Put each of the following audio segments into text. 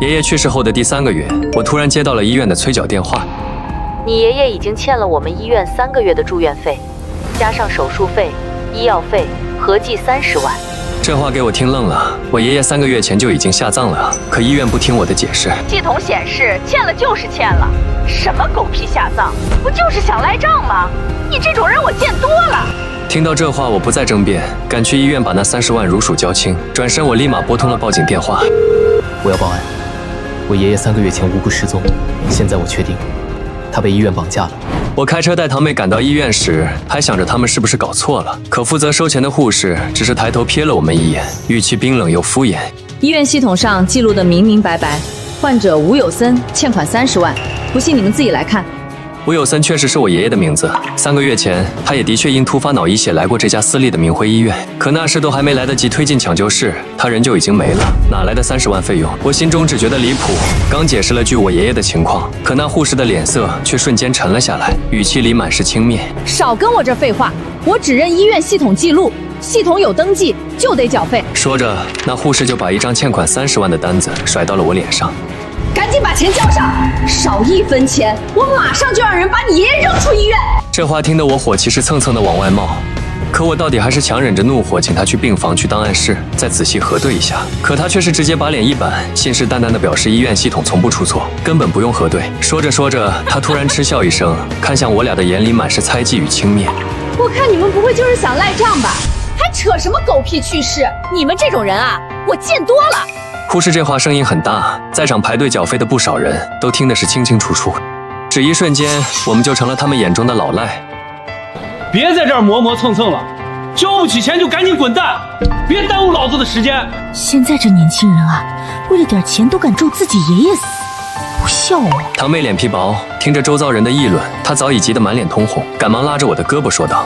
爷爷去世后的第3个月，我突然接到了医院的催缴电话。你爷爷已经欠了我们医院3个月的住院费，加上手术费、医药费，合计30万。这话给我听愣了。我爷爷3个月前就已经下葬了，可医院不听我的解释。系统显示欠了就是欠了，什么狗屁下葬，不就是想赖账吗？你这种人我见多了。听到这话，我不再争辩，赶去医院把那30万如数交清。转身，我立马拨通了报警电话。我要报案，我爷爷3个月前无故失踪，现在我确定，他被医院绑架了。我开车带堂妹赶到医院时，还想着他们是不是搞错了，可负责收钱的护士只是抬头瞥了我们一眼，语气冰冷又敷衍。医院系统上记录的明明白白，患者吴有森欠款30万，不信你们自己来看。吴有森确实是我爷爷的名字，3个月前他也的确因突发脑溢血来过这家私立的明辉医院，可那时都还没来得及推进抢救室，他人就已经没了，哪来的30万费用？我心中只觉得离谱，刚解释了句我爷爷的情况，可那护士的脸色却瞬间沉了下来，语气里满是轻蔑。少跟我这废话，我只认医院系统记录，系统有登记就得缴费。说着，那护士就把一张欠款30万的单子甩到了我脸上。赶紧把钱交上，少1分钱，我马上就让人把你爷爷扔出医院。这话听得我火气是蹭蹭的往外冒，可我到底还是强忍着怒火，请他去病房去档案室再仔细核对一下。可他却是直接把脸一板，信誓旦旦地表示医院系统从不出错，根本不用核对。说着说着，他突然嗤笑一声，看向我俩的眼里满是猜忌与轻蔑。我看你们不会就是想赖账吧？还扯什么狗屁趣事？你们这种人啊，我见多了。护士这话声音很大，在场排队缴费的不少人都听得是清清楚楚。只一瞬间，我们就成了他们眼中的老赖。别在这儿磨磨蹭蹭了，交不起钱就赶紧滚蛋，别耽误老子的时间。现在这年轻人啊，为了点钱都敢咒自己爷爷死，不孝啊！堂妹脸皮薄，听着周遭人的议论，她早已急得满脸通红，赶忙拉着我的胳膊说道：“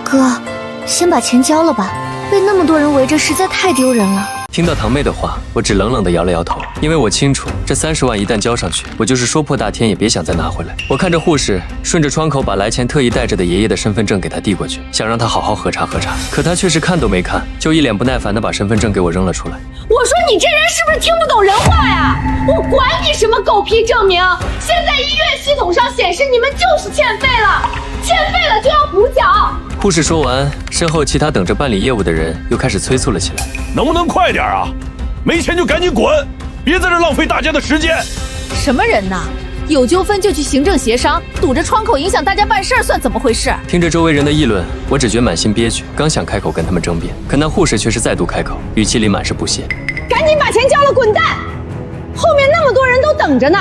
哥，先把钱交了吧，被那么多人围着实在太丢人了。”听到堂妹的话，我只冷冷地摇了摇头，因为我清楚，这30万一旦交上去，我就是说破大天也别想再拿回来。我看着护士顺着窗口把来前特意带着的爷爷的身份证给他递过去，想让他好好核查核查，可他却是看都没看，就一脸不耐烦地把身份证给我扔了出来。我说你这人是不是听不懂人话呀？我管你什么狗屁证明，现在医院系统上显示你们就是欠费了，欠费了就要补缴。护士说完，身后其他等着办理业务的人又开始催促了起来。能不能快点啊？没钱就赶紧滚，别在这浪费大家的时间。什么人呐？有纠纷就去行政协商，堵着窗口影响大家办事儿，算怎么回事？听着周围人的议论，我只觉满心憋屈，刚想开口跟他们争辩，可那护士却是再度开口，语气里满是不屑：“赶紧把钱交了，滚蛋！后面那么多人都等着呢，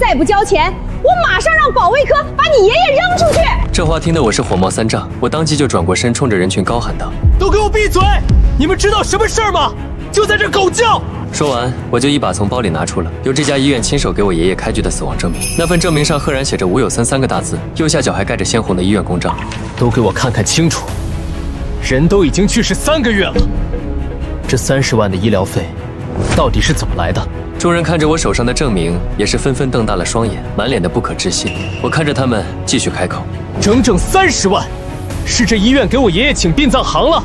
再不交钱，我马上让保卫科把你爷爷扔出去！”这话听得我是火冒三丈，我当即就转过身，冲着人群高喊道：“都给我闭嘴！你们知道什么事儿吗？就在这狗叫！”说完，我就一把从包里拿出了由这家医院亲手给我爷爷开具的死亡证明。那份证明上赫然写着吴有森3个大字，右下角还盖着鲜红的医院公章。都给我看看清楚，人都已经去世3个月了，这30万的医疗费到底是怎么来的？众人看着我手上的证明，也是纷纷瞪大了双眼，满脸的不可置信。我看着他们，继续开口：“整整30万，是这医院给我爷爷请殡葬行了，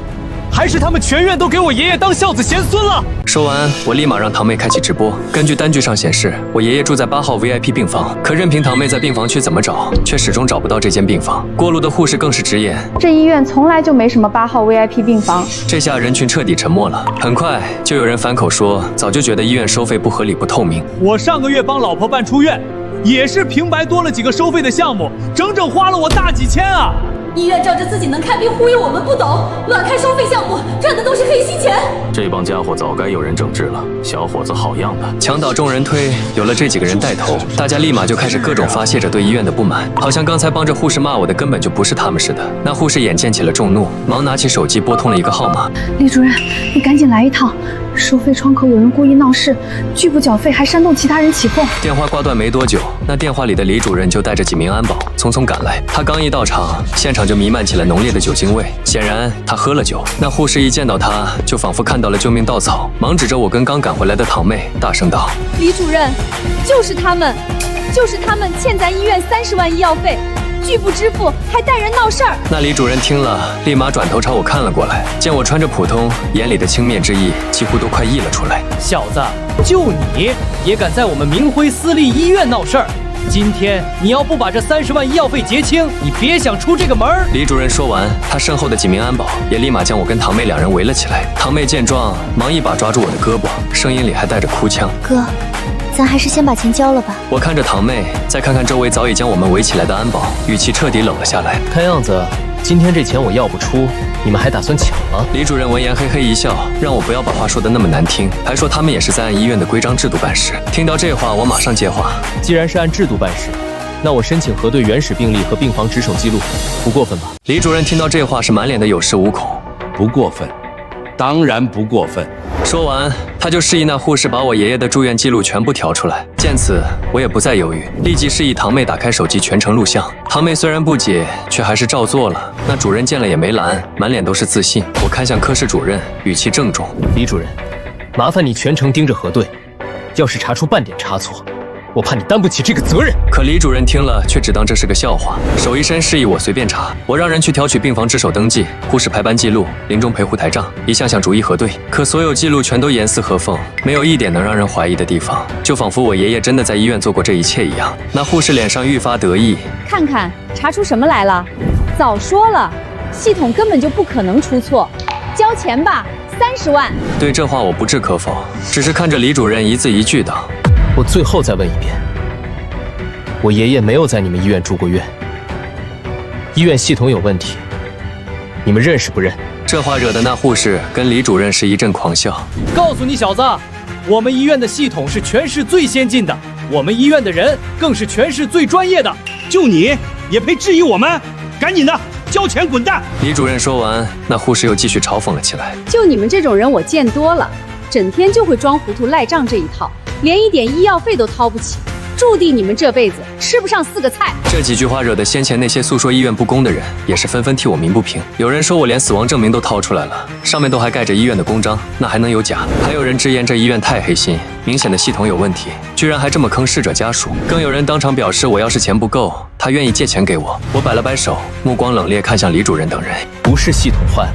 还是他们全院都给我爷爷当孝子贤孙了？”说完，我立马让堂妹开启直播。根据单据上显示，我爷爷住在8号 VIP 病房，可任凭堂妹在病房区怎么找，却始终找不到这间病房。过路的护士更是直言，这医院从来就没什么8号 VIP 病房。这下人群彻底沉默了。很快就有人反口说，早就觉得医院收费不合理不透明。我上个月帮老婆办出院，也是平白多了几个收费的项目，整整花了我大几千啊！医院仗着自己能看病忽悠我们不懂，乱开收费项目，赚的都是黑心钱。这帮家伙早该有人整治了，小伙子好样的！墙倒众人推，有了这几个人带头，大家立马就开始各种发泄着对医院的不满，好像刚才帮着护士骂我的根本就不是他们似的。那护士眼见起了众怒，忙拿起手机拨通了一个号码。李主任，你赶紧来一趟，收费窗口有人故意闹事，拒不缴费还煽动其他人起哄。电话挂断没多久，那电话里的李主任就带着几名安保匆匆赶来。他刚一到场，现场就弥漫起了浓烈的酒精味，显然他喝了酒。那护士一见到他，就仿佛看到了救命稻草，忙指着我跟刚赶回来的堂妹，大声道：“李主任，就是他们欠咱医院30万医药费，拒不支付，还带人闹事儿。那李主任听了，立马转头朝我看了过来，见我穿着普通，眼里的轻蔑之意几乎都快溢了出来。小子，就你也敢在我们明辉私立医院闹事儿？今天你要不把这30万医药费结清，你别想出这个门儿！李主任说完，他身后的几名安保也立马将我跟堂妹两人围了起来。堂妹见状，忙一把抓住我的胳膊，声音里还带着哭腔：“哥，咱还是先把钱交了吧。”我看着堂妹，再看看周围早已将我们围起来的安保，语气彻底冷了下来。看样子，今天这钱我要不出，你们还打算抢吗？李主任闻言嘿嘿一笑，让我不要把话说得那么难听，还说他们也是在按医院的规章制度办事。听到这话，我马上接话：既然是按制度办事，那我申请核对原始病历和病房值守记录，不过分吧？李主任听到这话是满脸的有恃无恐。不过分，当然不过分。说完，他就示意那护士把我爷爷的住院记录全部调出来。见此，我也不再犹豫，立即示意堂妹打开手机全程录像。堂妹虽然不解，却还是照做了。那主任见了也没拦，满脸都是自信。我看向科室主任，语气郑重：“李主任，麻烦你全程盯着核对，要是查出半点差错，我怕你担不起这个责任。”可李主任听了，却只当这是个笑话，手一伸示意我随便查。我让人去调取病房值守登记、护士排班记录、临终陪护台账，一项项逐一核对。可所有记录全都严丝合缝，没有一点能让人怀疑的地方，就仿佛我爷爷真的在医院做过这一切一样。那护士脸上愈发得意，看看查出什么来了？早说了，系统根本就不可能出错，交钱吧，30万。对这话我不置可否，只是看着李主任一字一句道：“我最后再问一遍，我爷爷没有在你们医院住过院，医院系统有问题，你们认是不认？”这话惹得那护士跟李主任是一阵狂笑。告诉你小子，我们医院的系统是全市最先进的，我们医院的人更是全市最专业的。就你也配质疑我们？赶紧的，交钱滚蛋！李主任说完，那护士又继续嘲讽了起来：“就你们这种人我见多了，整天就会装糊涂赖账这一套，连一点医药费都掏不起，注定你们这辈子吃不上4个菜。”这几句话惹得先前那些诉说医院不公的人也是纷纷替我鸣不平。有人说我连死亡证明都掏出来了，上面都还盖着医院的公章，那还能有假？还有人直言这医院太黑心，明显的系统有问题，居然还这么坑逝者家属。更有人当场表示，我要是钱不够，他愿意借钱给我。我摆了摆手，目光冷冽看向李主任等人：“不是系统坏了，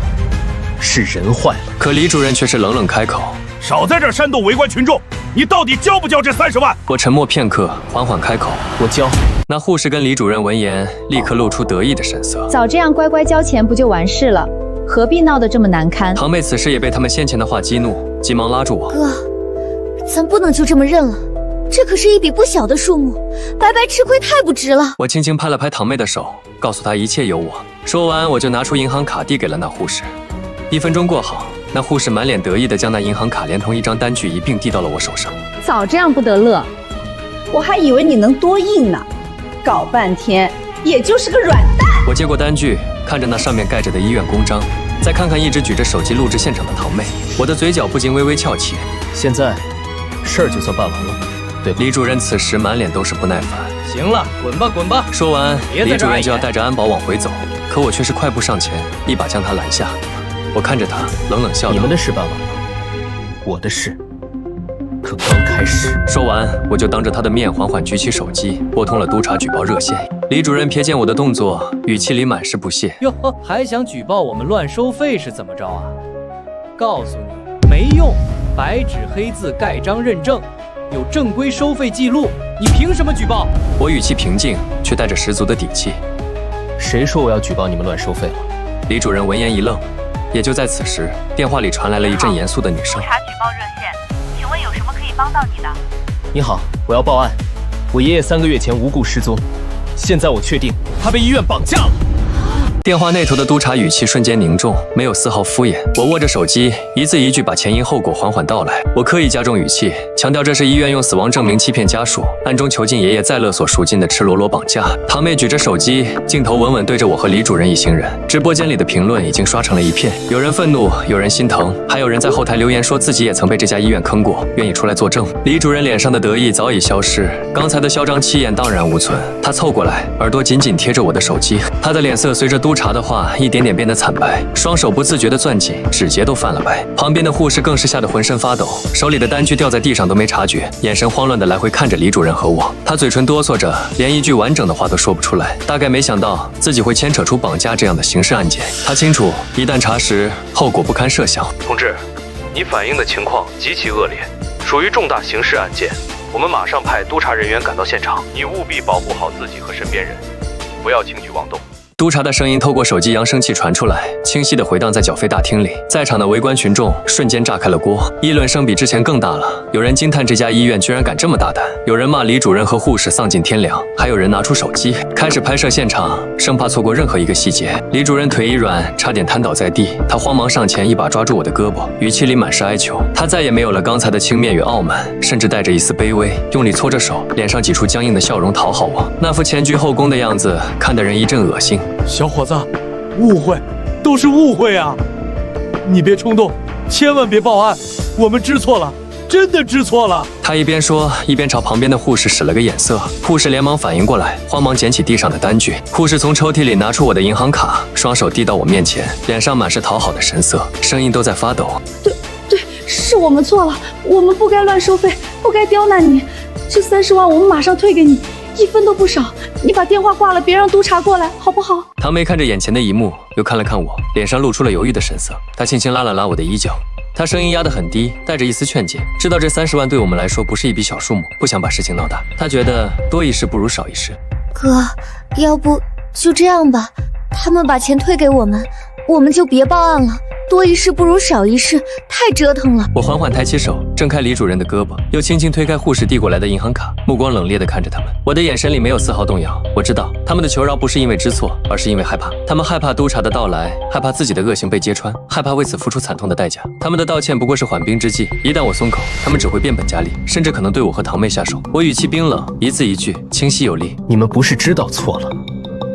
是人坏了。”可李主任却是冷冷开口：“少在这煽动围观群众！你到底交不交这30万？”我沉默片刻，缓缓开口：“我交。”那护士跟李主任闻言，立刻露出得意的神色：“早这样乖乖交钱不就完事了？何必闹得这么难堪？”堂妹此时也被他们先前的话激怒，急忙拉住我：“哥，咱不能就这么认了，这可是一笔不小的数目，白白吃亏太不值了。”我轻轻拍了拍堂妹的手，告诉她一切有我。说完，我就拿出银行卡递给了那护士。1分钟过好，那护士满脸得意地将那银行卡连同一张单据一并递到了我手上。早这样不得乐，我还以为你能多硬呢，搞半天也就是个软蛋。我接过单据，看着那上面盖着的医院公章，再看看一直举着手机录制现场的堂妹，我的嘴角不禁微微翘起。现在事儿就算办完了，对吧？李主任此时满脸都是不耐烦。行了，滚吧滚吧！说完，李主任就要带着安保往回走，可我却是快步上前，一把将他拦下。我看着他，冷冷笑道：“你们的事办完了，我的事可刚开始。”说完，我就当着他的面缓缓举起手机，拨通了督察举报热线。李主任瞥见我的动作，语气里满是不屑：“哟，还想举报我们乱收费是怎么着啊？告诉你，没用，白纸黑字盖章认证，有正规收费记录，你凭什么举报？”我语气平静，却带着十足的底气：“谁说我要举报你们乱收费了？”李主任闻言一愣。也就在此时，电话里传来了一阵严肃的女声：“督察举报热线，请问有什么可以帮到你的？”你好，我要报案，我爷爷3个月前无故失踪，现在我确定他被医院绑架了。电话那头的督察语气瞬间凝重，没有丝毫敷衍。我握着手机，一字一句把前因后果缓缓道来。我刻意加重语气，强调这是医院用死亡证明欺骗家属，暗中囚禁爷爷在勒索赎金的赤裸裸绑架。堂妹举着手机，镜头稳稳对着我和李主任一行人。直播间里的评论已经刷成了一片，有人愤怒，有人心疼，还有人在后台留言说自己也曾被这家医院坑过，愿意出来作证。李主任脸上的得意早已消失，刚才的嚣张气焰荡然无存。他凑过来，耳朵紧紧贴着我的手机，他的脸色随着督督察的话一点点变得惨白，双手不自觉地攥紧，指节都泛了白。旁边的护士更是吓得浑身发抖，手里的单据掉在地上都没察觉，眼神慌乱地来回看着李主任和我。他嘴唇哆嗦着，连一句完整的话都说不出来。大概没想到自己会牵扯出绑架这样的刑事案件，他清楚一旦查实，后果不堪设想。同志，你反映的情况极其恶劣，属于重大刑事案件，我们马上派督察人员赶到现场，你务必保护好自己和身边人，不要轻举妄动。督察的声音透过手机扬声器传出来，清晰地回荡在缴费大厅里。在场的围观群众瞬间炸开了锅，议论声比之前更大了。有人惊叹这家医院居然敢这么大胆，有人骂李主任和护士丧尽天良，还有人拿出手机开始拍摄现场，生怕错过任何一个细节。李主任腿一软，差点瘫倒在地，他慌忙上前一把抓住我的胳膊，语气里满是哀求。他再也没有了刚才的轻蔑与傲慢，甚至带着一丝卑微，用力搓着手，脸上挤出僵硬的笑容讨好我。那副前倨后恭的样子，看得人一阵恶心。小伙子，误会，都是误会啊！你别冲动，千万别报案，我们知错了，真的知错了。他一边说，一边朝旁边的护士使了个眼色。护士连忙反应过来，慌忙捡起地上的单据。护士从抽屉里拿出我的银行卡，双手递到我面前，脸上满是讨好的神色，声音都在发抖。对，是我们错了，我们不该乱收费，不该刁难你。这30万我们马上退给你，1分都不少。你把电话挂了，别让督察过来，好不好？唐梅看着眼前的一幕，又看了看我，脸上露出了犹豫的神色。她轻轻拉了拉我的衣角，她声音压得很低，带着一丝劝解。知道这30万对我们来说不是一笔小数目，不想把事情闹大。她觉得多一事不如少一事。哥，要不就这样吧，他们把钱退给我们，我们就别报案了。多一事不如少一事，太折腾了。我缓缓抬起手，挣开李主任的胳膊，又轻轻推开护士递过来的银行卡，目光冷冽地看着他们。我的眼神里没有丝毫动摇。我知道他们的求饶不是因为知错，而是因为害怕。他们害怕督察的到来，害怕自己的恶行被揭穿，害怕为此付出惨痛的代价。他们的道歉不过是缓兵之计，一旦我松口，他们只会变本加厉，甚至可能对我和堂妹下手。我语气冰冷，一字一句，清晰有力。你们不是知道错了，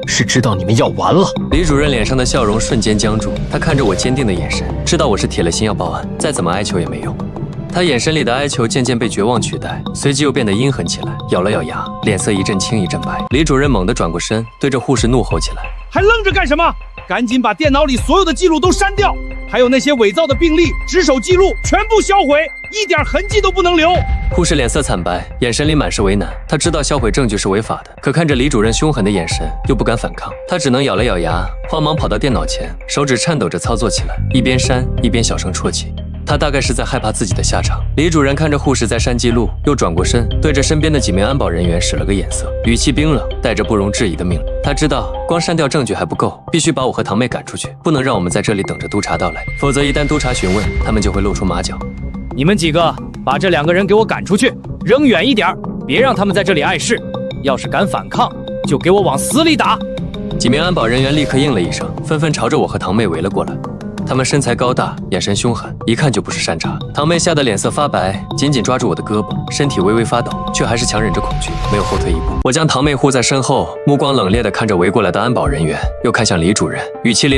是知道你们要完了。李主任脸上的笑容瞬间僵住，他看着我坚定的眼神，知道我是铁了心要报案，再怎么哀求也没用。他眼神里的哀求渐渐被绝望取代，随即又变得阴狠起来，咬了咬牙，脸色一阵青一阵白。李主任猛地转过身，对着护士怒吼起来：“还愣着干什么？赶紧把电脑里所有的记录都删掉，还有那些伪造的病历、值守记录全部销毁，一点痕迹都不能留。”护士脸色惨白，眼神里满是为难。他知道销毁证据是违法的，可看着李主任凶狠的眼神，又不敢反抗，他只能咬了咬牙，慌忙跑到电脑前，手指颤抖着操作起来，一边删一边小声啜泣。他大概是在害怕自己的下场。李主任看着护士在删记录，又转过身，对着身边的几名安保人员使了个眼色，语气冰冷，带着不容置疑的命令。他知道光删掉证据还不够，必须把我和堂妹赶出去，不能让我们在这里等着督察到来，否则一旦督察询问，他们就会露出马脚。你们几个把这2个人给我赶出去，扔远一点，别让他们在这里碍事。要是敢反抗，就给我往死里打。几名安保人员立刻应了一声，纷纷朝着我和堂妹围了过来。他们身材高大，眼神凶狠，一看就不是善茬。堂妹吓得脸色发白，紧紧抓住我的胳膊，身体微微发抖，却还是强忍着恐惧，没有后退一步。我将堂妹护在身后，目光冷冽地看着围过来的安保人员，又看向李主任，语气里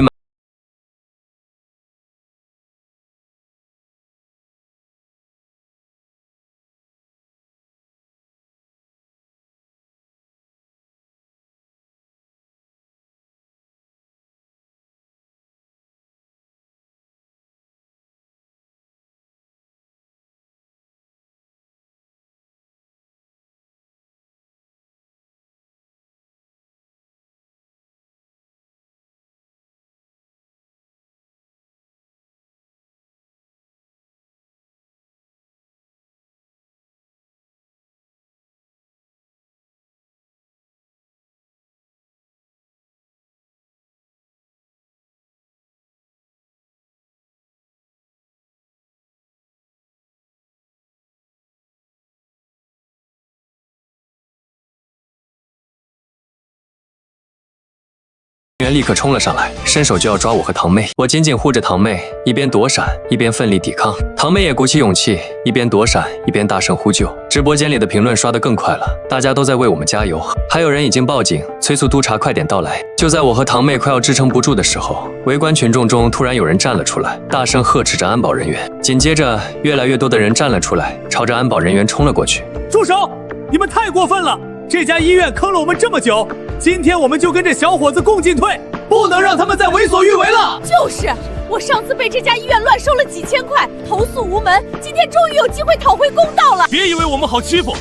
员立刻冲了上来，伸手就要抓我和堂妹。我紧紧护着堂妹，一边躲闪一边奋力抵抗。堂妹也鼓起勇气，一边躲闪一边大声呼救。直播间里的评论刷得更快了，大家都在为我们加油，还有人已经报警，催促督察快点到来。就在我和堂妹快要支撑不住的时候，围观群众中突然有人站了出来，大声呵斥着安保人员。紧接着，越来越多的人站了出来，朝着安保人员冲了过去。住手！你们太过分了！这家医院坑了我们这么久，今天我们就跟这小伙子共进退，不能让他们再为所欲为了。就是，我上次被这家医院乱收了几千块，投诉无门，今天终于有机会讨回公道了。别以为我们好欺负，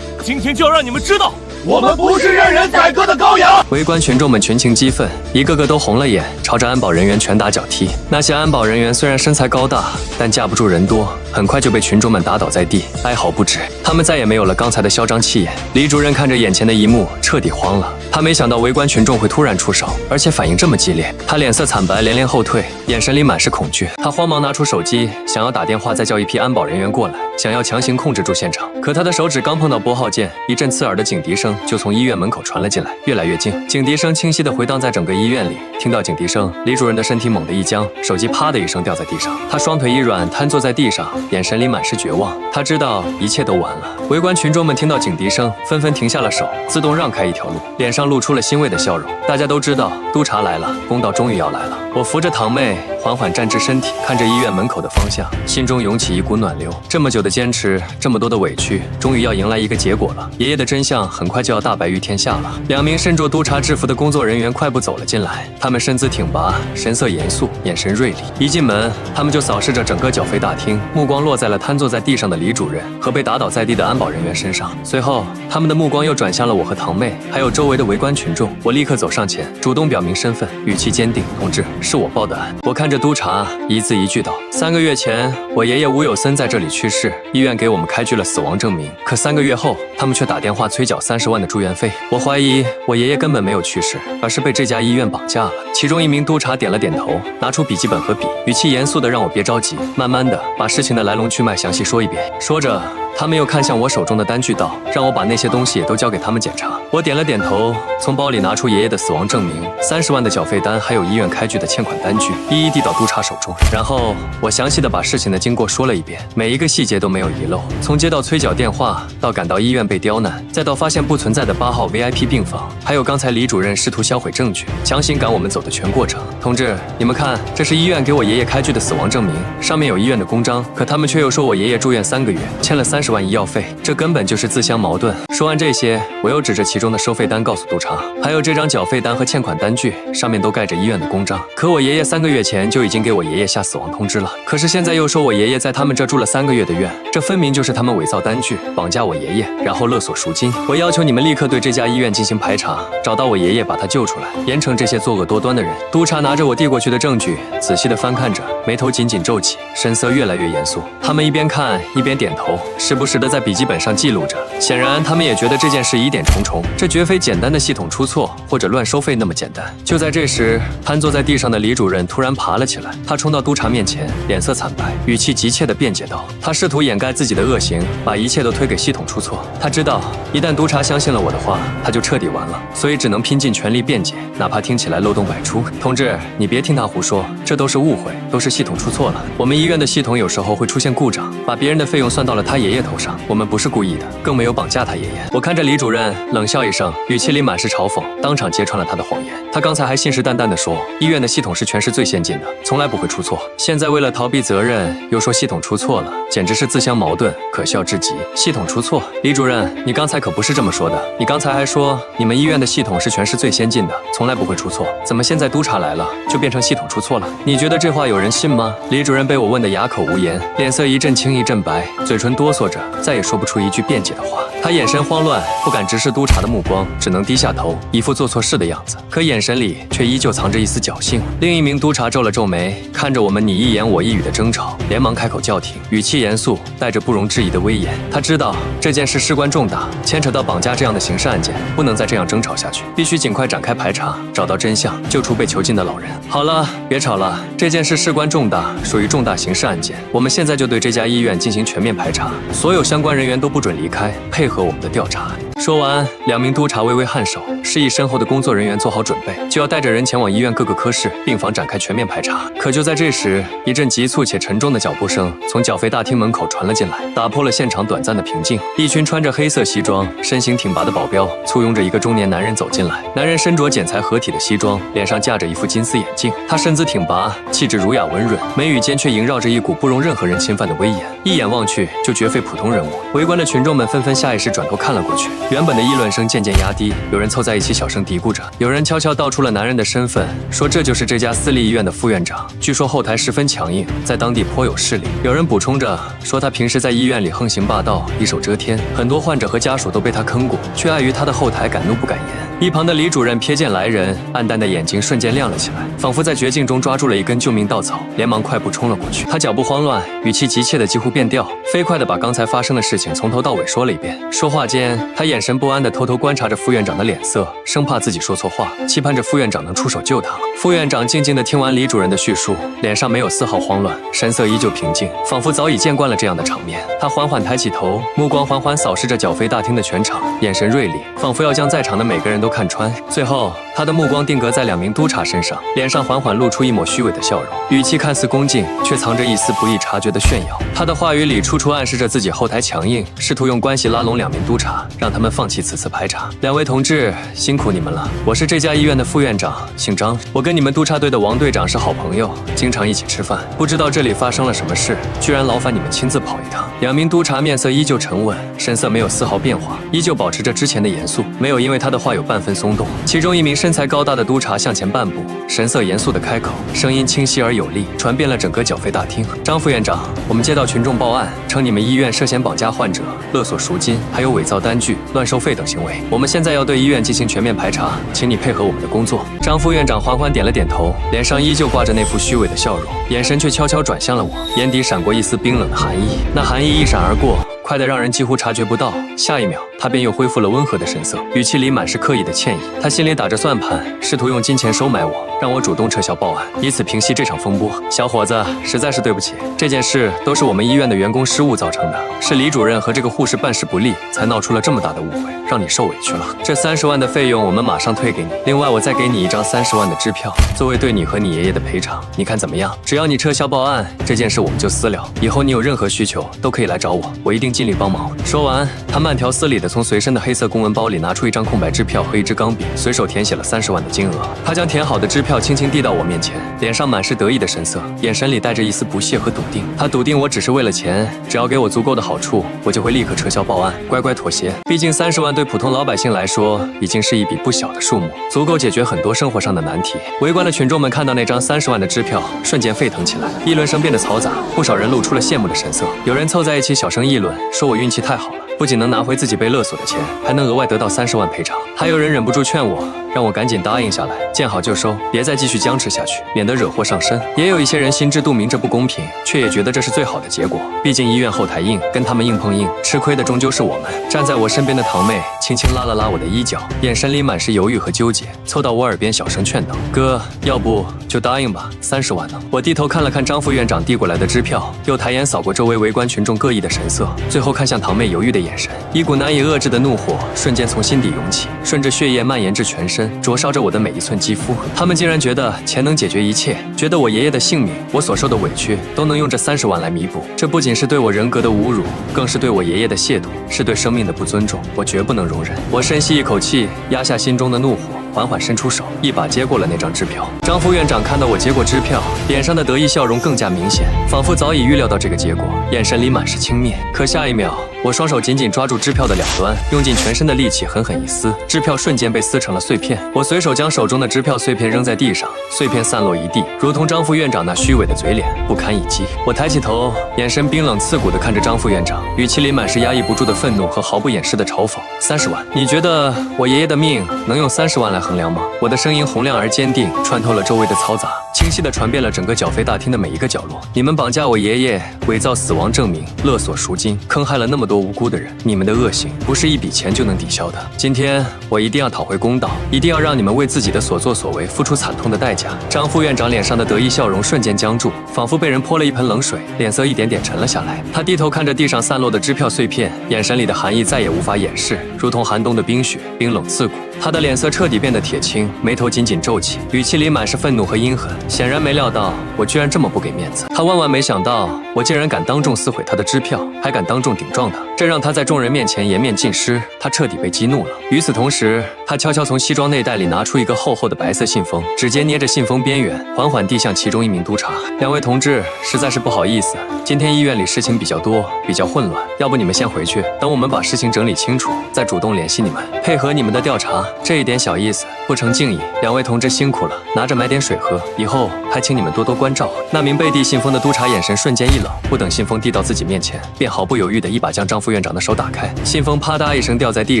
今天就要让你们知道，我们不是任人宰割的羔羊。围观群众们群情激愤，一个个都红了眼，朝着安保人员拳打脚踢。那些安保人员虽然身材高大，但架不住人多，很快就被群众们打倒在地，哀嚎不止。他们再也没有了刚才的嚣张气焰。李主任看着眼前的一幕，彻底慌了。他没想到围观群众会突然出手，而且反应这么激烈。他脸色惨白，连连后退，眼神里满是恐惧。他慌忙拿出手机，想要打电话再叫一批安保人员过来，想要强行控制住现场。可他的手指刚碰到拨号键，一阵刺耳的警笛声就从医院门口传了进来，越来越近。警笛声清晰地回荡在整个医院里。听到警笛声，李主任的身体猛地一僵，手机啪的一声掉在地上。他双腿一软，瘫坐在地上，眼神里满是绝望。他知道一切都完了。围观群众们听到警笛声，纷纷停下了手，自动让开一条路，脸上露出了欣慰的笑容。大家都知道，督察来了，公道终于要来了。我扶着堂妹，缓缓站直身体，看着医院门口的方向，心中涌起一股暖流。这么久的坚持，这么多的委屈，终于要迎来一个结果了。爷爷的真相很快就要大白于天下了。2名身着督察制服的工作人员快步走了进来，他们身姿挺拔，神色严肃，眼神锐利。一进门，他们就扫视着整个缴费大厅，目光落在了瘫坐在地上的李主任和被打倒在地的安保人员身上。随后，他们的目光又转向了我和堂妹，还有周围的围观群众。我立刻走上前，主动表明身份，语气坚定：“同志，是我报的案。”我看着督察，一字一句道：“3个月前，我爷爷吴有森在这里去世，医院给我们开具了死亡证明。可3个月后，他们却打电话催缴30万的住院费。我怀疑我爷爷根本没有去世，而是被这家医院绑架了。”其中一名督察点了点头，拿出笔记本和笔，语气严肃地让我别着急，慢慢地把事情的来龙去脉详细说一遍。说着，他们又看向我手中的单据道：“让我把那些东西也都交给他们检查。”我点了点头，从包里拿出爷爷的死亡证明、30万的缴费单，还有医院开具的欠款单据，一一递到督察手中。然后我详细地把事情的经过说了一遍，每一个细节都没有遗漏。从接到催缴电话，到赶到医院被刁难，再到发现不存在的8号 VIP 病房，还有刚才李主任试图销毁证据，强行赶我们走的全过程。同志，你们看，这是医院给我爷爷开具的死亡证明，上面有医院的公章，可他们却又说我爷爷住院3个月，欠了30万医药费，这根本就是自相矛盾。说完这些，我又指着其中的收费单告诉督察，还有这张缴费单和欠款单据，上面都盖着医院的公章。可我爷爷3个月前就已经给我爷爷下死亡通知了，可是现在又说我爷爷在他们这住了3个月的院，这分明就是他们伪造单据，绑架我爷爷，然后勒索赎金。我要求你们立刻对这家医院进行排查，找到我爷爷，把他救出来，严惩这些作恶多端的人。督察拿着我递过去的证据，仔细地翻看着，眉头紧紧皱起，神色越来越严肃。他们一边看一边点头，时不时地在笔记本上记录着。显然，他们也觉得这件事疑点重重，这绝非简单的系统出错或者乱收费那么简单。就在这时，瘫坐在地上的李主任突然爬了起来，他冲到督察面前，脸色惨白，语气急切地辩解道：“他试图掩盖自己的恶行，把一切都推给系统出错。他知道，一旦督察相信了我的话，他就彻底完了，所以只能拼尽全力辩解，哪怕听起来漏洞百出。同志，你别听他胡说，这都是误会，都是系统出错了。我们医院的系统有时候会出现故障，把别人的费用算到了他爷爷头上，我们不是故意的，更没有绑架他爷爷。”我看着李主任，冷笑一声，语气里满是嘲讽，当场揭穿了他的谎言。他刚才还信誓旦旦地说，医院的系统是全市最先进的，从来不会出错。现在为了逃避责任，又说系统出错了，简直是自相矛盾，可笑至极。系统出错？李主任，你刚才可不是这么说的。你刚才还说你们医院的系统是全市最先进的，从来不会出错。怎么现在督察来了，就变成系统出错了？你觉得这话有人信吗？李主任被我问得哑口无言，脸色一阵青一阵白，嘴唇哆嗦着，再也说不出一句辩解的话。他眼神慌乱，不敢直视督察的目光，只能低下头，一副做错事的样子，可眼神里却依旧藏着一丝侥幸。另一名督察皱了皱眉，看着我们你一言我一语的争吵，连忙开口叫停，语气严肃，带着不容置疑的威严。他知道这件事事关重大，牵扯到绑架这样的刑事案件，不能再这样争吵下去，必须尽快展开排查，找到真相，救出被囚禁的老人。好了，别吵了，这件事事关重大，属于重大刑事案件，我们现在就对这家医院进行全面排查，所有相关人员都不准离开，配合我们的调查。说完，2名督察微微颔首，示意身后的工作人员做好准备，就要带着人前往医院各个科室、病房展开全面排查。可就在这时，一阵急促且沉重的脚步声从缴费大厅门口传了进来，打破了现场短暂的平静。一群穿着黑色西装、身形挺拔的保镖簇拥着一个中年男人走进来。男人身着剪裁合体的西装，脸上架着一副金丝眼镜。他身姿挺拔，气质儒雅温润，眉宇间却萦绕着一股不容任何人侵犯的威严，一眼望去就绝非普通人物。围观的群众们纷纷下意识转头看了过去。原本的议论声渐渐压低，有人凑在一起小声嘀咕着，有人悄悄道出了男人的身份，说这就是这家私立医院的副院长，据说后台十分强硬，在当地颇有势力。有人补充着说他平时在医院里横行霸道，一手遮天，很多患者和家属都被他坑过，却碍于他的后台敢怒不敢言。一旁的李主任瞥见来人，暗淡的眼睛瞬间亮了起来，仿佛在绝境中抓住了一根救命稻草，连忙快步冲了过去。他脚步慌乱，语气急切的几乎变调，飞快地把刚才发生的事情从头到尾说了一遍。说话间，他眼神不安地偷偷观察着副院长的脸色，生怕自己说错话，期盼着副院长能出手救他。副院长静静地听完李主任的叙述，脸上没有丝毫慌乱，神色依旧平静，仿佛早已见惯了这样的场面。他缓缓抬起头，目光缓缓扫视着缴费大厅的全场，眼神锐利，仿佛要将在场的每个人都看穿。最后，他的目光定格在2名督察身上，脸上缓缓露出一抹虚伪的笑容，语气看似恭敬，却藏着一丝不易察觉的炫耀。他的话语里处处暗示着自己后台强硬，试图用关系拉拢2名督察，让他们放弃此次排查。2位同志，辛苦你们了，我是这家医院的副院长，姓张，我跟你们督察队的王队长是好朋友，经常一起吃饭。不知道这里发生了什么事，居然劳烦你们亲自跑一趟。2名督察面色依旧沉稳，神色没有丝毫变化，依旧保持着之前的严肃，没有因为他的话有半分松动。其中一名身材高大的督察向前半步，神色严肃地开口，声音清晰而有力，传遍了整个缴费大厅。张副院长，我们接到群众报案，称你们医院涉嫌绑架患者、勒索赎金，还有伪造单据、乱收费等行为。我们现在要对医院进行全面排查，请你配合我们的工作。张副院长缓缓点了点头，脸上依旧挂着那副虚伪的笑容，眼神却悄悄转向了我，眼底闪过一丝冰冷的寒意。那寒意一闪而过，快得让人几乎察觉不到，下一秒他便又恢复了温和的神色，语气里满是刻意的歉意。他心里打着算盘，试图用金钱收买我，让我主动撤销报案，以此平息这场风波。小伙子，实在是对不起，这件事都是我们医院的员工失误造成的，是李主任和这个护士办事不力，才闹出了这么大的误会，让你受委屈了。这30万的费用我们马上退给你，另外我再给你一张30万的支票，作为对你和你爷爷的赔偿，你看怎么样？只要你撤销报案，这件事我们就私了，以后你有任何需求都可以来找我，我一定尽力帮忙。说完，他慢条斯理地从随身的黑色公文包里拿出一张空白支票和一支钢笔，随手填写了30万的金额。他将填好的支票轻轻递到我面前，脸上满是得意的神色，眼神里带着一丝不屑和笃定。他笃定我只是为了钱，只要给我足够的好处，我就会立刻撤销报案，乖乖妥协。毕竟30万对普通老百姓来说，已经是一笔不小的数目，足够解决很多生活上的难题。围观的群众们看到那张30万的支票，瞬间沸腾起来，议论声变得嘈杂，不少人露出了羡慕的神色。有人凑在一起小声议论，说我运气太好了，不仅能拿回自己被勒索的钱，还能额外得到30万赔偿。还有人忍不住劝我，让我赶紧答应下来，见好就收，别再继续僵持下去，免得惹祸上身。也有一些人心知肚明这不公平，却也觉得这是最好的结果。毕竟医院后台硬，跟他们硬碰硬，吃亏的终究是我们。站在我身边的堂妹轻轻拉了拉我的衣角，眼神里满是犹豫和纠结，凑到我耳边小声劝道：“哥，要不就答应吧，30万呢？”我低头看了看张副院长递过来的支票，又抬眼扫过周围围观群众各异的神色，最后看向堂妹犹豫的眼神，一股难以遏制的怒火瞬间从心底涌起，顺着血液蔓延至全身，灼烧着我的每一寸肌肤。他们竟然觉得钱能解决一切，觉得我爷爷的性命，我所受的委屈都能用这30万来弥补。这不仅是对我人格的侮辱，更是对我爷爷的亵渎，是对生命的不尊重，我绝不能容忍。我深吸一口气，压下心中的怒火，缓缓伸出手，一把接过了那张支票。张副院长看到我接过支票，脸上的得意笑容更加明显，仿佛早已预料到这个结果，眼神里满是轻蔑。可下一秒，我双手紧紧抓住支票的两端，用尽全身的力气狠狠一撕，支票瞬间被撕成了碎片。我随手将手中的支票碎片扔在地上，碎片散落一地，如同张副院长那虚伪的嘴脸，不堪一击。我抬起头，眼神冰冷刺骨地看着张副院长，语气里满是压抑不住的愤怒和毫不掩饰的嘲讽。30万，你觉得我爷爷的命能用30万来衡量吗？我的声音洪亮而坚定，穿透了周围的嘈杂，清晰地传遍了整个缴费大厅的每一个角落。你们绑架我爷爷，伪造死亡证明，勒索赎金，坑害了那么多无辜的人，你们的恶行不是一笔钱就能抵消的。今天我一定要讨回公道，一定要让你们为自己的所作所为付出惨痛的代价。张副院长脸上的得意笑容瞬间僵住，仿佛被人泼了一盆冷水，脸色一点点沉了下来。他低头看着地上散落的支票碎片，眼神里的寒意再也无法掩饰，如同寒冬的冰雪，冰冷刺骨。他的脸色彻底变得铁青，眉头紧紧皱起，语气里满是愤怒和阴狠，显然没料到我居然这么不给面子。他万万没想到我竟然敢当众撕毁他的支票，还敢当众顶撞他。这让他在众人面前颜面尽失，他彻底被激怒了。与此同时，他悄悄从西装内袋里拿出一个厚厚的白色信封，指尖捏着信封边缘，缓缓递向其中一名督察。两位同志，实在是不好意思，今天医院里事情比较多，比较混乱，要不你们先回去，等我们把事情整理清楚，再主动联系你们，配合你们的调查。这一点小意思，不成敬意。两位同志辛苦了，拿着买点水喝，以后还请你们多多关照。那名被递信封的督察眼神瞬间一冷，不等信封递到自己面前，便毫不犹豫地一把将张副院长的手打开，信封啪嗒一声掉在地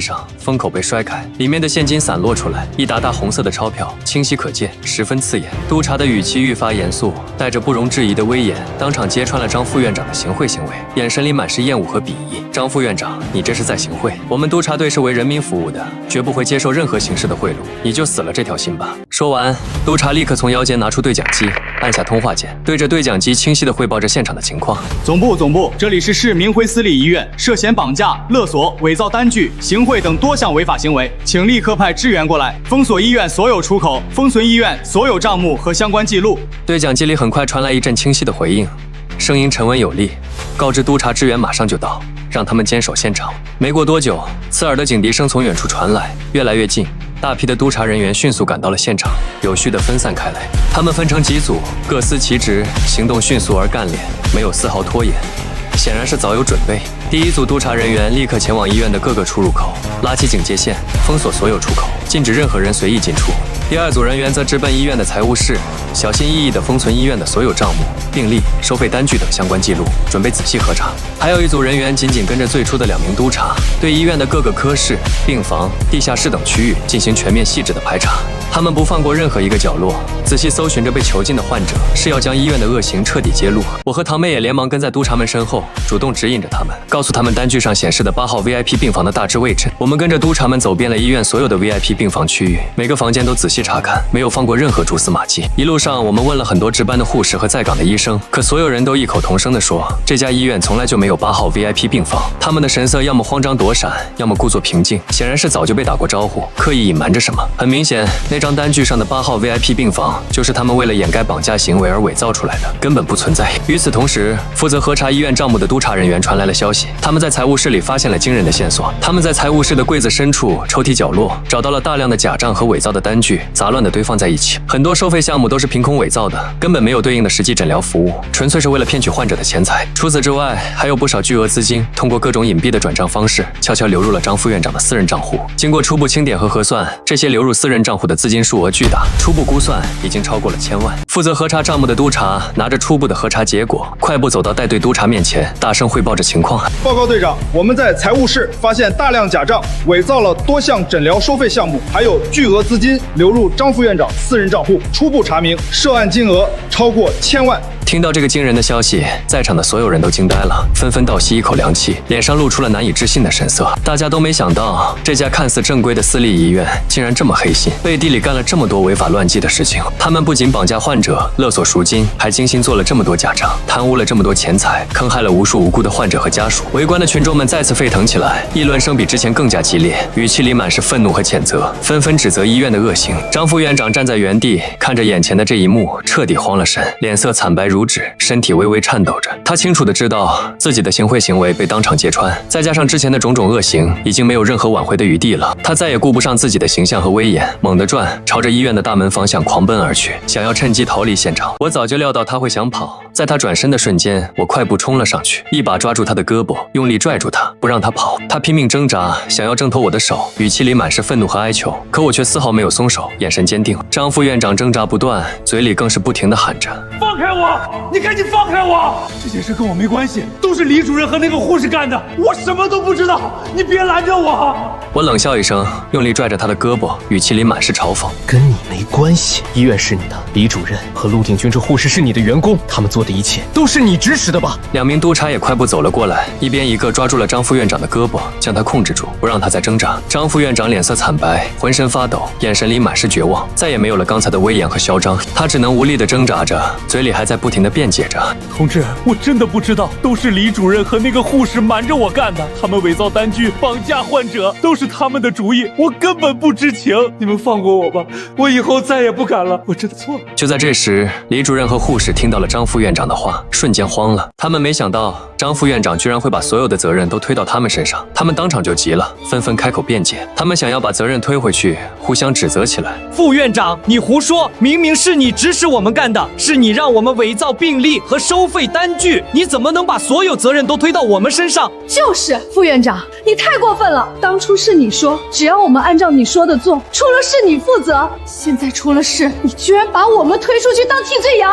上，封口被摔开，里面的现金散落出来，一沓沓红色的钞票清晰可见，十分刺眼。督察的语气愈发严肃，带着不容置疑的威严，当场揭穿了张副院长的行贿行为，眼神里满是厌恶和鄙夷。张副院长，你这是在行贿，我们督察队是为人民服务的，绝不会接受任何形式的贿赂，你就死了这条心吧。说完，督察立刻从腰间拿出对讲机，按下通话键，对着对讲机清晰地汇报着现场的情况。总部，这里是市明辉私立医院，涉嫌绑架、勒索、伪造单据、行贿等多项违法行为，请立刻派支援过来，封锁医院所有出口，封存医院所有账目和相关记录。对讲机里很快传来一阵清晰的回应，声音沉稳有力，告知督察支援马上就到，让他们坚守现场。没过多久，刺耳的警笛声从远处传来，越来越近。大批的督察人员迅速赶到了现场，有序地分散开来。他们分成几组，各司其职，行动迅速而干练，没有丝毫拖延，显然是早有准备。第一组督察人员立刻前往医院的各个出入口，拉起警戒线，封锁所有出口，禁止任何人随意进出。第二组人员则直奔医院的财务室，小心翼翼地封存医院的所有账目、病历、收费单据等相关记录，准备仔细核查。还有一组人员紧紧跟着最初的2名督察，对医院的各个科室、病房、地下室等区域进行全面细致的排查。他们不放过任何一个角落，仔细搜寻着被囚禁的患者，是要将医院的恶行彻底揭露。我和堂妹也连忙跟在督察们身后，主动指引着他们，告诉他们单据上显示的8号 VIP 病房的大致位置。我们跟着督察们走遍了医院所有的 VIP 病房区域，每个房间都仔细查看，没有放过任何蛛丝马迹。一路上，我们问了很多值班的护士和在岗的医生，可所有人都异口同声地说，这家医院从来就没有8号 VIP 病房。他们的神色要么慌张躲闪，要么故作平静，显然是早就被打过招呼，刻意隐瞒着什么。很明显，那张单据上的8号 VIP 病房就是他们为了掩盖绑架行为而伪造出来的，根本不存在。与此同时，负责核查医院账目的督察人员传来了消息，他们在财务室里发现了惊人的线索。他们在财务室的柜子深处、抽屉角落找到了大量的假账和伪造的单据，杂乱地堆放在一起。很多收费项目都是凭空伪造的，根本没有对应的实际诊疗服务，纯粹是为了骗取患者的钱财。除此之外，还有不少巨额资金通过各种隐蔽的转账方式，悄悄流入了张副院长的私人账户。经过初步清点和核算，这些流入私人账户的资金数额巨大，初步估算已经超过了1000万。负责核查账目的督察拿着初步的核查结果，快步走到带队督察面前，大声汇报着情况。报告队长，我们在财务室发现大量假账，伪造了多项诊疗收费项目，还有巨额资金流入张副院长私人账户。初步查明，涉案金额超过1000万。听到这个惊人的消息，在场的所有人都惊呆了，纷纷倒吸一口凉气，脸上露出了难以置信的神色。大家都没想到，这家看似正规的私立医院竟然这么黑心，背地里干了这么多违法乱纪的事情。他们不仅绑架患者、勒索赎金，还精心做了这么多假账，贪污了这么多钱财，坑害了无数无辜的患者和家属。围观的群众们再次沸腾起来，议论声比之前更加激烈，语气里满是愤怒和谴责，纷纷指责医院的恶行。张副院长站在原地，看着眼前的这一幕，彻底慌了神，脸色惨白如纸，身体微微颤抖着。他清楚地知道自己的行贿行为被当场揭穿，再加上之前的种种恶行，已经没有任何挽回的余地了。他再也顾不上自己的形象和威严，猛地转，朝着医院的大门方向狂奔而去，想要趁机逃离现场。我早就料到他会想跑，在他转身的瞬间，我快步冲了上去，一把抓住他的胳膊，用力拽住他，不让他跑。他拼命挣扎，想要挣脱我的手，语气里满是愤怒和哀求，可我却丝毫没有松手，眼神坚定。张副院长挣扎不断，嘴里更是不停地喊着：放开我！你赶紧放开我！这件事跟我没关系，都是李主任和那个护士干的，我什么都不知道，你别拦着我！我冷笑一声，用力拽着他的胳膊，语气里满是嘲讽：跟你没关系，医院是你的，李主任和陆鼎军这护士是你的员工，他们做的一切都是你指使的吧？2名督察也快步走了过来，一边一个抓住了张副院长的胳膊，将他控制住，不让他再挣扎。张副院长脸色惨白，浑身发抖，眼神里满是绝望，再也没有了刚才的威严和嚣张，他只能无力地挣扎着，嘴里还在不停地辩解着：同志，我真的不知道，都是李主任和那个护士瞒着我干的，他们伪造单据、绑架患者，都是他们的主意，我根本不知情。你们放过我吧，我以后再也不敢了，我真的错了。就在这时，李主任和护士听到了张副院长的话，瞬间慌了。他们没想到张副院长居然会把所有的责任都推到他们身上，他们当场就急了，纷纷开口辩解，他们想要把责任推回去，互相指责起来。副院长，你胡说！明明是你指使我们干的，是你让我们伪造病历和收费单据，你怎么能把所有责任都推到我们身上？就是副院长，你太过分了！当初是你说，只要我们按照你说的做，出了事你负责。现在出了事，你居然把我们推出去当替罪羊，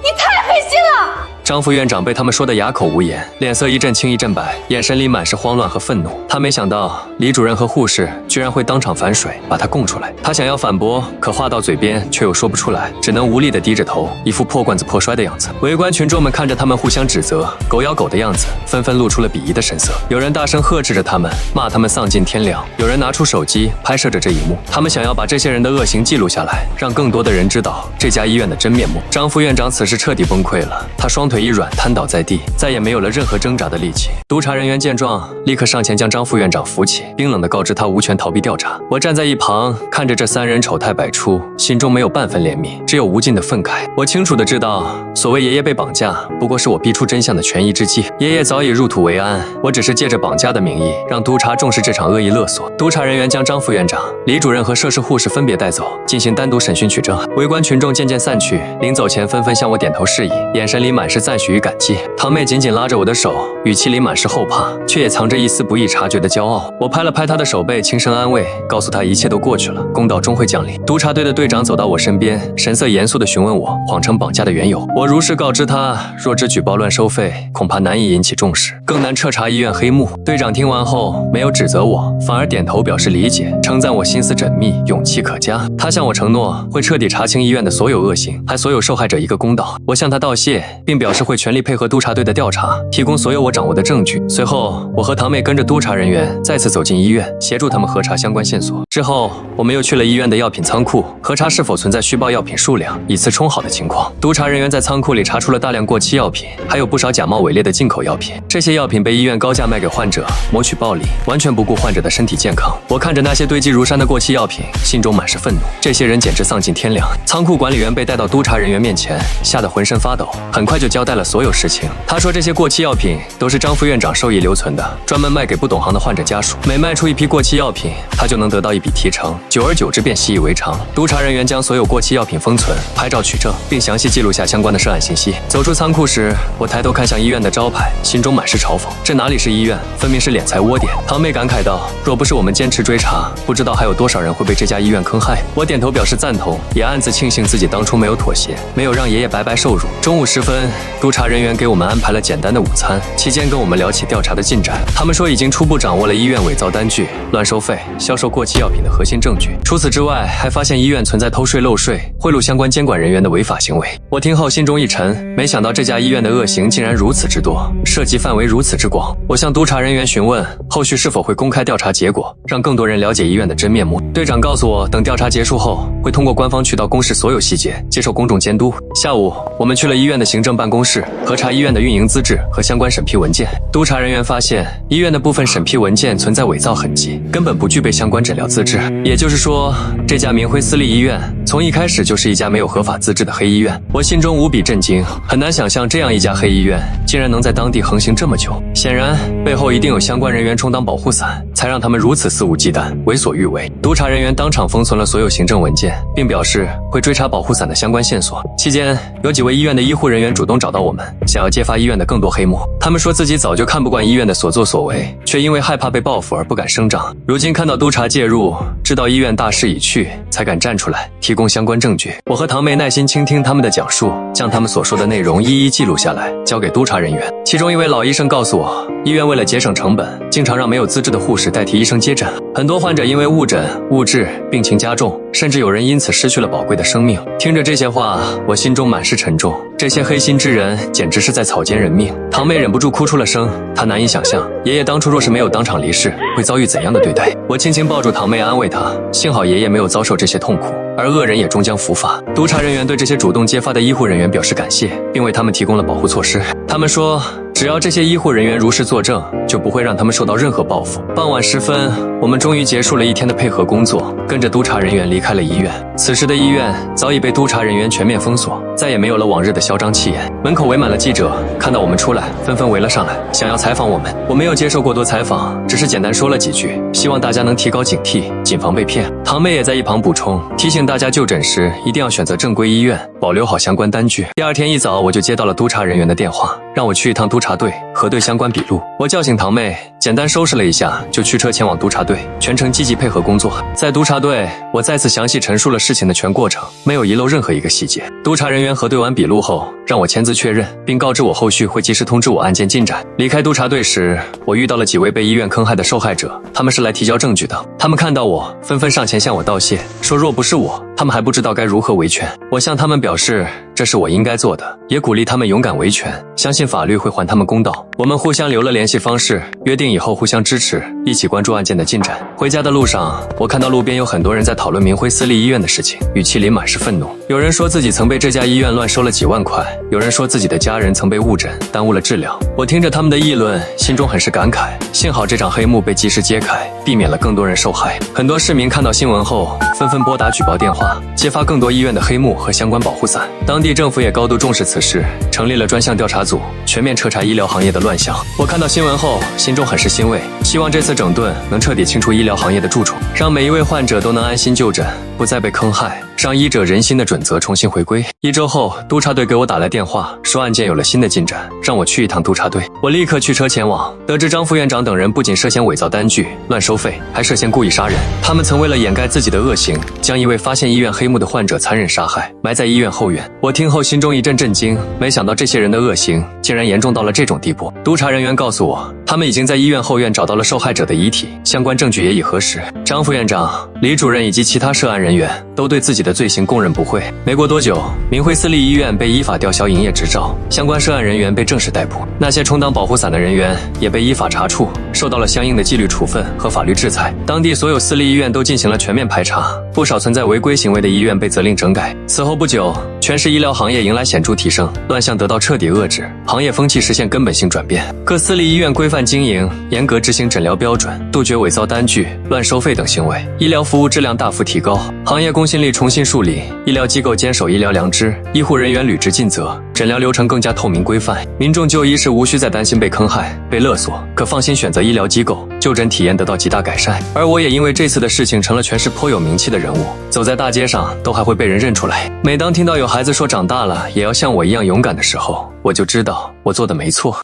你太黑心了！张副院长被他们说得哑口无言，脸色一阵青一阵白，眼神里满是慌乱和愤怒。他没想到李主任和护士居然会当场反水，把他供出来。他想要反驳，可话到嘴边却又说不出来，只能无力地低着头，一副破罐子破摔的样子。围观群众们看着他们互相指责，狗咬狗的样子，纷纷露出了鄙夷的神色。有人大声呵斥着他们，骂他们丧尽天良；有人拿出手机拍摄着这一幕，他们想要把这些人的恶行记录下来，让更多的人知道这家医院的真面目。张副院长此时彻底崩溃了，他双腿一软，瘫倒在地，再也没有了任何挣扎的力气。督察人员见状，立刻上前将张副院长扶起，冰冷地告知他无权逃避调查。我站在一旁，看着这三人丑态百出，心中没有半分怜悯，只有无尽的愤慨。我清楚地知道，所谓爷爷被绑架，不过是我逼出真相的权宜之计。爷爷早已入土为安，我只是借着绑架的名义，让督察重视这场恶意勒索。督察人员将张副院长、李主任和涉事护士分别带走，进行单独审讯取证。围观群众渐渐散去，临走前纷纷向我点头示意，眼神里满是赞许与感激。堂妹紧紧拉着我的手，语气里满是后怕，却也藏着一丝不易察觉的骄傲。我拍了拍她的手背，轻声安慰，告诉她一切都过去了，公道终会降临。督察队的队长走到我身边，神色严肃地询问我谎称绑架的缘由。我如实告知他，若只举报乱收费，恐怕难以引起重视，更难彻查医院黑幕。队长听完后没有指责我，反而点头表示理解，称赞我心思缜密，勇气可嘉。他向我承诺会彻底查清医院的所有恶行，还所有受害者一个公道。我向他道谢，并表示会全力配合督察队的调查，提供所有我掌握的证据。随后，我和堂妹跟着督察人员再次走进医院，协助他们核查相关线索。之后，我们又去了医院的药品仓库，核查是否存在虚报药品数量、以次充好的情况。督察人员在仓库里查出了大量过期药品，还有不少假冒伪劣的进口药品。这些药品被医院高价卖给患者，谋取暴利，完全不顾患者的身体健康。我看着那些堆积如山的过期药品，心中满是愤怒。这些人简直丧尽天良。仓库管理员被带到督察人员面前，吓得浑身发抖，很快就交代了所有事情。他说这些过期药品都是张副院长授意留存的，专门卖给不懂行的患者家属。每卖出一批过期药品，他就能得到一笔提成，久而久之便习以为常。督察人员将所有过期药品封存、拍照取证，并详细记录下相关的涉案信息。走出仓库时，我抬头看向医院的招牌，心中满是嘲讽。这哪里是医院，分明是敛财窝点。堂妹感慨道：“若不是我们坚持追查，不知道还有多少人会被这家医院坑害。”我点头表示赞同，也暗自庆幸自己当初没有妥协，没有让爷爷白白受辱。中午时分，督察人员给我们安排了简单的午餐，期间跟我们聊起调查的进展。他们说已经初步掌握了医院伪造单据、乱收费、销售过期药品的核心证据。除此之外，还发现医院存在偷税漏税、贿赂相关监管人员的违法行为。我听后心中一沉，没想到这家医院的恶行竟然如此之多，涉及范围如此之广。我向督察人员询问后续是否会公开调查结果，让更多人了解医院的真面目。队长告诉我，等调查结束后，会通过官方渠道公示所有细节，接受公众监督。下午，我们去了医院的行政办公室，核查医院的运营资质和相关审批文件。督察人员发现，医院的部分审批文件存在伪造痕迹，根本不具备相关诊疗资质。也就是说，这家明辉私立医院从一开始就是一家没有合法资质的黑医院。我心中无比震惊，很难想象这样一家黑医院竟然能在当地横行这么久。显然，背后一定有相关人员充当保护伞，才让他们如此肆无忌惮、为所欲为。督察人员当场封存了所有行政文件，并表示会追查保护伞的相关线索。期间，有几位医院的医护人员主动找到我们，想要揭发医院的更多黑幕。他们说自己早就看不惯医院的所作所为，却因为害怕被报复而不敢声张。如今看到督察介入，知道医院大势已去，才敢站出来提供相关证据。我和堂妹耐心倾听他们的讲述，将他们所说的内容一一记录下来，交给督察人员。其中一位老医生告诉我，医院为了节省成本，经常让没有资质的护士代替医生接诊，很多患者因为误诊、误治，病情加重，甚至有人因此失去了宝贵的生命。听着这些话，我心中满是沉重。这些黑心之人简直是在草菅人命。堂妹忍不住哭出了声，她难以想象爷爷当初若是没有当场离世，会遭遇怎样的对待。我轻轻抱住堂妹安慰她，幸好爷爷没有遭受这些痛苦，而恶人也终将伏法。督察人员对这些主动揭发的医护人员表示感谢，并为他们提供了保护措施。他们说，只要这些医护人员如实作证，就不会让他们受到任何报复。傍晚时分，我们终于结束了一天的配合工作，跟着督察人员离开了医院。此时的医院早已被督察人员全面封锁，再也没有了往日的嚣张气焰。门口围满了记者，看到我们出来，纷纷围了上来，想要采访我们。我没有接受过多采访，只是简单说了几句，希望大家能提高警惕，谨防被骗。堂妹也在一旁补充，提醒大家就诊时一定要选择正规医院，保留好相关单据。第二天一早，我就接到了督察人员的电话，让我去一趟督察队核对相关笔录。我叫醒堂妹，简单收拾了一下，就驱车前往督察队，全程积极配合工作。在督察队，我再次详细陈述了事情的全过程，没有遗漏任何一个细节。督察人员核对完笔录后，让我签字确认，并告知我后续会及时通知我案件进展。离开督察队时，我遇到了几位被医院坑害的受害者，他们是来提交证据的。他们看到我，纷纷上前向我道谢，说若不是我，他们还不知道该如何维权。我向他们表示这是我应该做的，也鼓励他们勇敢维权，相信法律会还他们公道。我们互相留了联系方式，约定以后互相支持，一起关注案件的进展。回家的路上，我看到路边有很多人在讨论明辉私立医院的事情，语气里满是愤怒。有人说自己曾被这家医院乱收了几万块，有人说自己的家人曾被误诊，耽误了治疗。我听着他们的议论，心中很是感慨，幸好这场黑幕被及时揭开，避免了更多人受害。很多市民看到新闻后，纷纷拨打举报电话，揭发更多医院的黑幕和相关保护伞。当地政府也高度重视此事，成立了专项调查组，全面彻查医疗行业的乱象。我看到新闻后，心中很是欣慰，希望这次整顿能彻底清除医疗行业的蛀虫，让每一位患者都能安心就诊，不再被坑害，让医者仁心的准则重新回归。1周后，督察队给我打来电话，说案件有了新的进展，让我去一趟督察队。我立刻驱车前往，得知张副院长等人不仅涉嫌伪造单据、乱收费，还涉嫌故意杀人。他们曾为了掩盖自己的恶行，将一位发现医院黑幕的患者残忍杀害，埋在医院后院。我听后心中一阵震惊，没想到这些人的恶行竟然严重到了这种地步。督察人员告诉我，他们已经在医院后院找到了受害者的遗体，相关证据也已核实。张副院长、李主任以及其他涉案人员都对自己的罪行供认不讳。没过多久，明辉私立医院被依法吊销营业执照，相关涉案人员被正式逮捕，那些充当保护伞的人员也被依法查处，受到了相应的纪律处分和法律制裁。当地所有私立医院都进行了全面排查，不少存在违规行为的医院被责令整改。此后不久，全市医疗行业迎来显著提升，乱象得到彻底遏制，行业风气实现根本性转变。各私立医院规范经营，严格执行诊疗标准，杜绝伪造单据、乱收费等行为，医疗服务质量大幅提高，行业公信力重新树立，医疗机构坚守医疗良知，医护人员履职尽责，诊疗流程更加透明规范，民众就医时无需再担心被坑害、被勒索，可放心选择医疗机构，就诊体验得到极大改善。而我也因为这次的事情成了全市颇有名气的人物，走在大街上都还会被人认出来。每当听到有孩子说长大了也要像我一样勇敢的时候，我就知道我做的没错。